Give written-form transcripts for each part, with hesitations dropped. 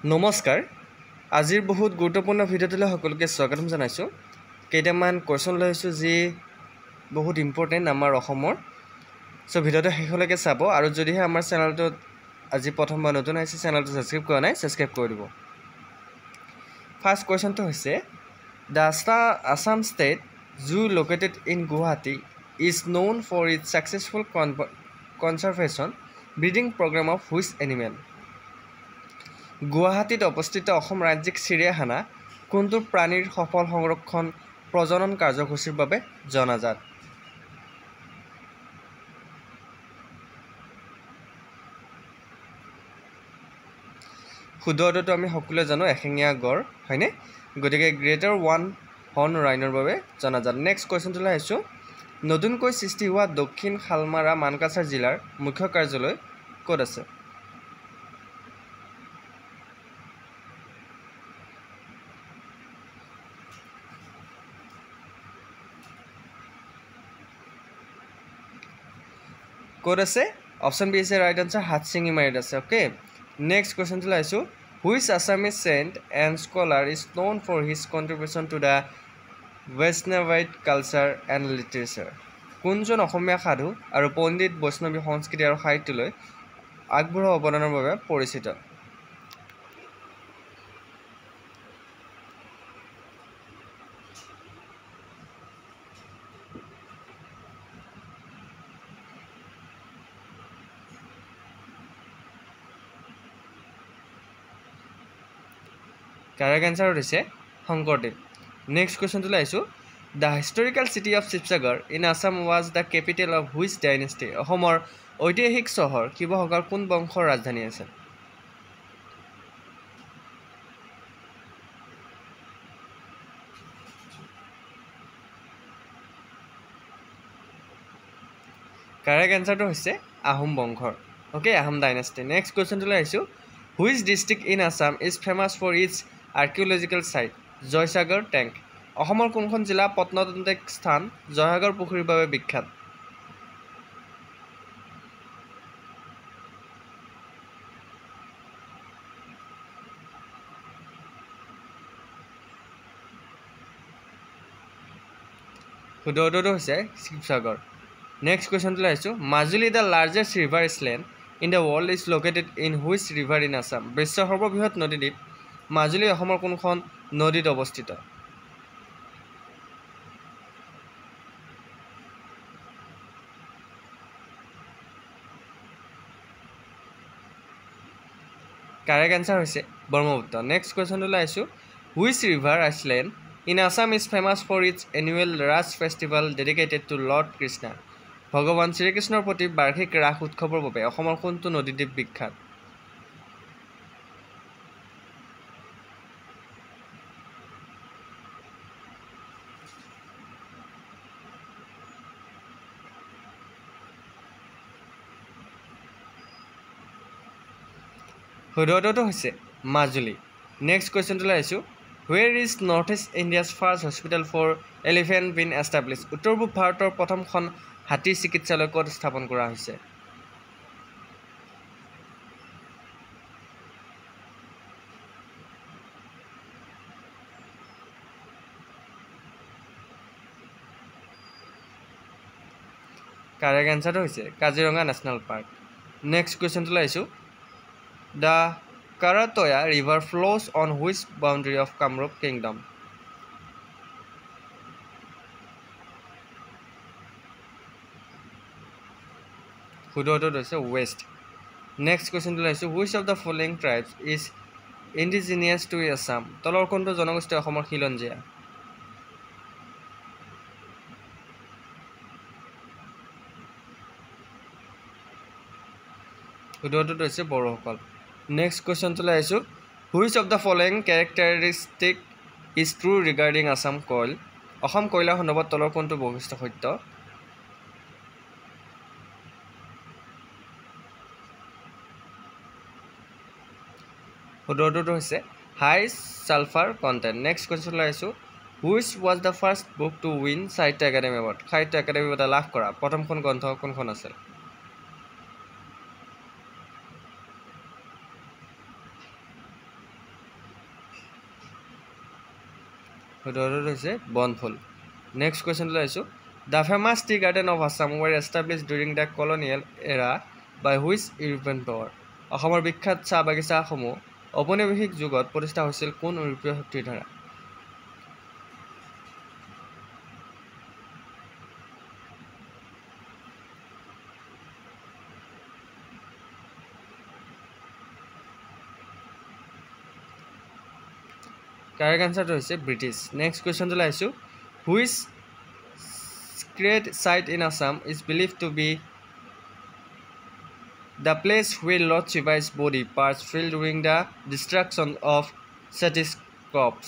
নমস্কাৰ আজিৰ বহুত গুৰুত্বপূৰ্ণ ভিডিঅ'টোলৈ সকলোকে স্বাগতম জনাইছোঁ কেইটামান কোৱেশ্চন লৈ আহিছোঁ যি বহুত ইম্পৰ্টেণ্ট আমাৰ অসমৰ সো ভিডিঅ'টো শেষলৈকে চাব আৰু যদিহে আমাৰ চেনেলটোত আজি প্ৰথমবাৰ নতুন আহিছে চেনেলটো সাবস্ক্ৰাইব কৰা নাই সাবস্ক্ৰাইব কৰি দিব ফাৰ্ষ্ট কোৱেশ্চনটো হৈছে The Assam state zoo located in Guwahati is known for its successful conservation breeding program of which animal গুৱাহাটীত অৱস্থিত অসম ৰাজ্যিক চিৰিয়াখানা কোনটো প্ৰাণীৰ সফল সংৰক্ষণ প্ৰজনন কাৰ্যসূচীৰ বাবে জনাজাত শুদ্ধটো আমি সকলোৱে জানো এশিঙীয়া গড় হয়নে গতিকে গ্ৰেটাৰ ওৱান হৰ্ন ৰাইনৰ বাবে জনাজাত নেক্সট কোৱেশ্চনটো লৈ আহিছোঁ নতুনকৈ সৃষ্টি হোৱা দক্ষিণ শালমাৰা মানকাছাৰ জিলাৰ মুখ্য কাৰ্যালয় ক'ত আছে ক'ত আছে অপশ্যন বি আছে ৰাইট আনসাৰ হাতচিঙিমাৰীত আছে ওকে নেক্সট কোৱেশ্চনটো লৈ আহিছোঁ Which Assamese saint and scholar is known for his contribution to the Vaishnavite culture and literature? কোনজন অসমীয়া সাধু আৰু পণ্ডিত বৈষ্ণৱী সংস্কৃতি আৰু সাহিত্যলৈ আগবঢ়োৱা অৱদানৰ বাবে পৰিচিত কাৰেক্ট এনসাৰ হৈছে শংকৰদেৱ নেক্সট কোৱেশ্চনটো লৈ আহিছোঁ The historical city of Shivsagar in Assam was the capital of which dynasty? অসমৰ ঐতিহাসিক চহৰ শিৱসাগৰ কোন বংশৰ ৰাজধানী আছিল কাৰেক্ট এনসাৰটো হৈছে আহোম বংশৰ ওকে আহোম ডাইনেষ্টি নেক্সট কোৱেশ্চনটো লৈ আহিছোঁ Which district in Assam is famous for its archaeological site? Joysagar tank অসমৰ কোনখন জিলা প্ৰত্নতান্ত্ৰিক স্থান জয়সাগৰ পুখুৰীৰ বাবে বিখ্যাত শুদ্ধটো হৈছে শিৱসাগৰ নেক্সট কুৱেশ্যনটো লৈ আহিছোঁ Majuli the largest river island in the world is located in which river in Assam বিশ্বৰ সৰ্ববৃহৎ নদীদ্বীপ মাজুলী অসমৰ কোনখন নদীত অৱস্থিত কাৰেক্ট এনসাৰ হৈছে ব্ৰহ্মপুত্ৰ নেক্সট কুৱেশ্যনটো লৈ আহিছোঁ which river island in Assam is famous for its annual Ras festival dedicated to lord Krishna ভগৱান শ্ৰীকৃষ্ণৰ প্ৰতি বাৰ্ষিক ৰাস উৎসৱৰ বাবে অসমৰ কোনটো নদীদ্বীপ বিখ্যাত শুদ্ধটো হৈছে মাজুলী নেক্সট কুৱেশ্যনটো লৈ আহিছোঁ where is north east India's first hospital for elephant been establish উত্তৰ পূব ভাৰতৰ প্ৰথমখন হাতী চিকিৎসালয় ক'ত স্থাপন কৰা হৈছে কাৰেক্ট এনসাৰটো হৈছে কাজিৰঙা নেশ্যনেল পাৰ্ক নেক্সট কুৱেশ্যনটো লৈ আহিছোঁ The Karatoya River flows on which boundary of Kamrup Kingdom? শুদ্ধটো হৈছে west. Next question to আছে which of the following tribes is indigenous to Assam? তলৰ কোনটো জনগোষ্ঠী অসমৰ খিলঞ্জীয়া? শুদ্ধটো হৈছে বড়োসকল. Next question to laisu which of the following characteristic is true regarding Assam coal Assam কয়লা খণ্ডত তলৰ কোনটো বৈশিষ্ট্য সত্য শুদ্ধটো হৈছে high sulphur content next question লaisu which was the first book to win Sahitya Akademi award Sahitya Akademi বঁটা লাভ কৰা প্ৰথমখন গ্ৰন্থ কোনখন আছিল শুদ্ধটো হৈছে বনফুল নেক্সট কুৱেশ্যনটো আহিছোঁ the famous tea garden of Assam were established during the colonial era by which European power অসমৰ বিখ্যাত চাহ বাগিচাসমূহ ঔপনিৱেশিক যুগত প্ৰতিষ্ঠা হৈছিল কোন ইউৰোপীয় শক্তিৰ দ্বাৰা কাৰেক্ট আনসাৰটো হৈছে ব্ৰিটিছ নেক্সট কুৱেশ্যনটো আহিছোঁ which sacred site in Assam is believed to be the place where Lord Shiva's body parts fell during the destruction of Sati's crops.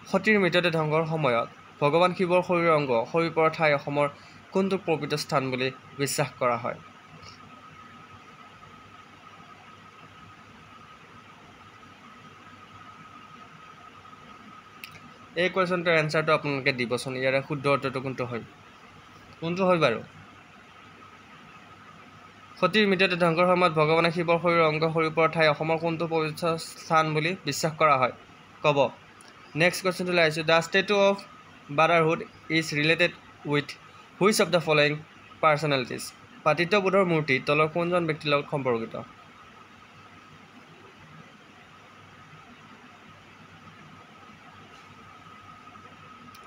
সতীৰ মৃতদেহৰ সময়ত ভগৱান শিৱৰ শৰীৰৰ অংগ সৰি পৰা ঠাই অসমৰ কোনটো পবিত্ৰ স্থান বুলি বিশ্বাস কৰা হয় এই কুৱেশ্যনটোৰ এনসাৰটো আপোনালোকে দিবচোন ইয়াৰে শুদ্ধ উত্তৰটো কোনটো হয় বাৰু সতীৰ মৃতদেহৰ সময়ত ভগৱানে শিৱৰ শৰীৰৰ অংগ সৰি পৰা ঠাই অসমৰ কোনটো পবিত্ৰ স্থান বুলি বিশ্বাস কৰা হয় ক'ব নেক্সট কুৱেশ্যনটো আহিছোঁ the statue of brotherhood is related with which of the following personalities পাতিত্য বুধৰ মূৰ্তি তলৰ কোনজন ব্যক্তিৰ লগত সম্পৰ্কিত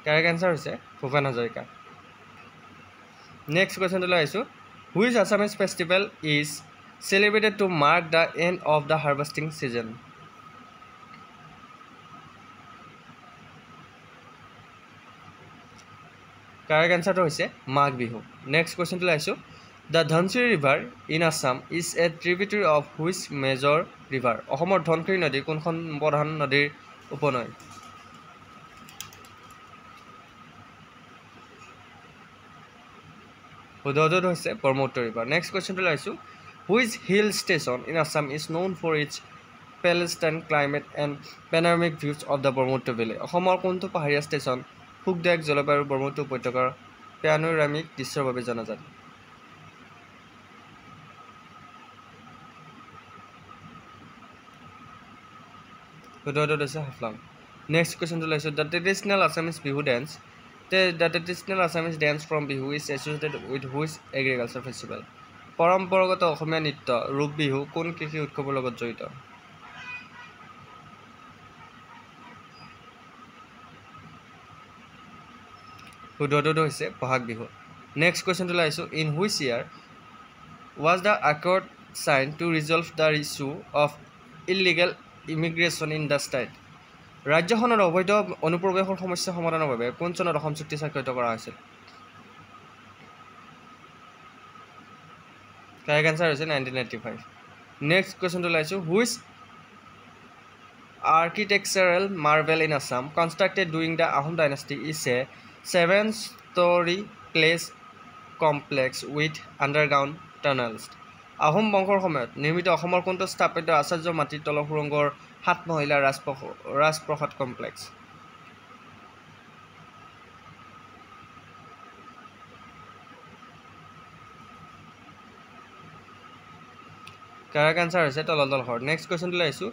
কাৰেক্ট আনসাৰ হৈছে ভূপেন হাজৰিকা নেক্সট কুৱেশ্যনটো আহিছোঁ which Assamese festival is celebrated to mark the end of the harvesting season correct আনসাৰটো হৈছে মাঘ বিহু নেক্সট কুৱেশ্যনটো আহিছোঁ the Dhansiri river in Assam is a tributary of which major river অসমৰ ধনশিৰি নদী কোনখন প্ৰধান নদীৰ উপনৈ শুদ্ধটো হৈছে ব্ৰহ্মপুত্ৰ ৰিভাৰ নেক্সট কুৱেশ্যনটো আহিছোঁ which hill station in Assam is known for its pleasant climate and panoramic views of the Brahmaputra valley অসমৰ কোনটো পাহাৰীয়া ষ্টেচন সুখদায়ক জলবায়ুৰ ব্ৰহ্মপুত্ৰ উপত্যকাৰ পেনোৰামিক দৃশ্যৰ বাবে জনাজাত শুদ্ধটো হৈছে হাফলং নেক্সট কুৱেশ্যনটো আহিছোঁ the traditional Assamese Bihu dance The traditional Assamese dance from Bihu is associated with which agriculture festival? পৰম্পৰাগত অসমীয়া নৃত্য ৰূপ বিহু কোন কৃষি উৎসৱৰ লগত জড়িত? শুদ্ধটো হৈছে বহাগ বিহু। নেক্সট কুৱেশ্যনটো লাইছো in which year was the accord signed to resolve the issue of illegal immigration in the state? ৰাজ্যখনৰ অবৈধ অনুপ্ৰৱেশৰ সমস্যা সমাধানৰ বাবে কোন চনত অসম চুক্তি স্বাক্ষৰিত কৰা হৈছিল? কাৰেক্ট আনসাৰ হৈছে 1985। নেক্সট কুৱেশ্যনটো লাইছো which architectural marvel in Assam constructed during the Ahom dynasty is a 7-story clay complex with underground tunnels. Ahom বংশৰ সময়ত নিৰ্মিত অসমৰ কোনটো স্থাপত্য আচাৰ্য মাটিৰ তলৰ সুৰংগৰ 7 মহিলা ৰাজপ্ৰসাদ কমপ্লেক্স? কাৰেক্ট আনসাৰ হৈছে তলাতল ঘৰ। নেক্সট কুৱেশ্যনটো লাইছো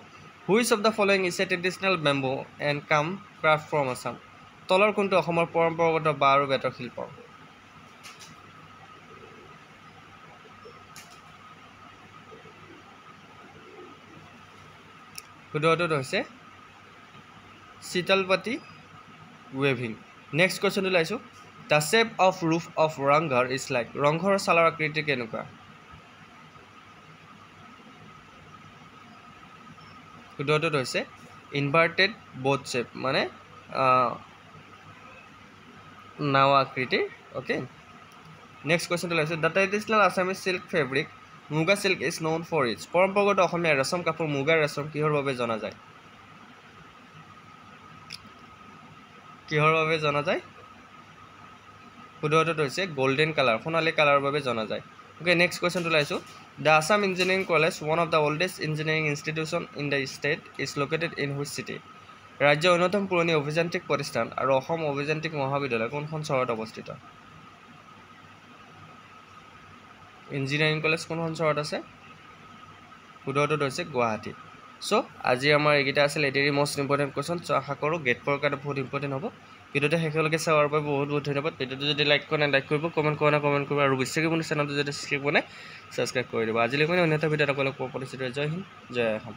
which of the following is a traditional bamboo and cane craft from Assam? তলৰ কোনটো অসমৰ পৰম্পৰাগত বাঁহ আৰু বেতৰ শিল্প? শুদ্ধটো হৈছে শীতলপতি ৱেভিং। নেক্সট কুৱেশ্যনটো লাইছো the shape of roof of Rangghar is like ৰংঘৰৰ ছালৰ আকৃতি কেনেকুৱা? শুদ্ধটো হৈছে ইনভাৰ্টেড বোট শ্বেপ মানে নাও আকৃতিৰ। অ'কে নেক্সট কুৱেশ্যনটো লাইছো the traditional Assamese silk fabric muga silk is known for its. পৰম্পৰাগত অসমীয়া ৰেচম কাপোৰ মুগাৰ ৰেচম কিহৰ বাবে জনা যায়? কিহৰ বাবে জনা যায়? শুদ্ধটো হৈছে গোল্ডেন কালাৰ সোণালী কালাৰৰ বাবে জনা যায়। ওকে নেক্সট কুৱেশ্যনটো লাইছো the Assam engineering college one of the oldest engineering institution in the state is located in which city? ৰাজ্যৰ অন্যতম পুৰণি অভিযান্ত্ৰিক প্ৰতিষ্ঠান আৰু অসম অভিযান্ত্ৰিক মহাবিদ্যালয় কোনখন চহৰত অৱস্থিত? ইঞ্জিনিয়াৰিং কলেজ কোনখন চহৰত আছে? শুদ্ধটো হৈছে গুৱাহাটী। চ' আজি আমাৰ এইকেইটা আছিল এডিআৰি মষ্ট ইম্পৰ্টেণ্ট কুৱেশ্যন। চ' আশা কৰোঁ গেট ফ'ৰ কাৰণে বহুত ইম্পৰ্টেণ্ট হ'ব। ভিডিঅ'টো শেষলৈকে চোৱাৰ বাবে বহুত বহুত ধন্যবাদ। ভিডিঅ'টো যদি লাইক কৰা নাই লাইক কৰিব, কমেণ্ট কৰা নাই কমেণ্ট কৰিব, আৰু বিশ্বাসী বন্ধু চেনেলটো যদি ছাবস্ক্ৰাইব কৰা নাই ছাবস্ক্ৰাইব কৰি দিব। আজিলৈকে অন্য এটা ভিডিঅ'ত আপোনালোক পোৱা প্ৰতিশ্ৰুতি। জয় হিন্দ, জয় অসম।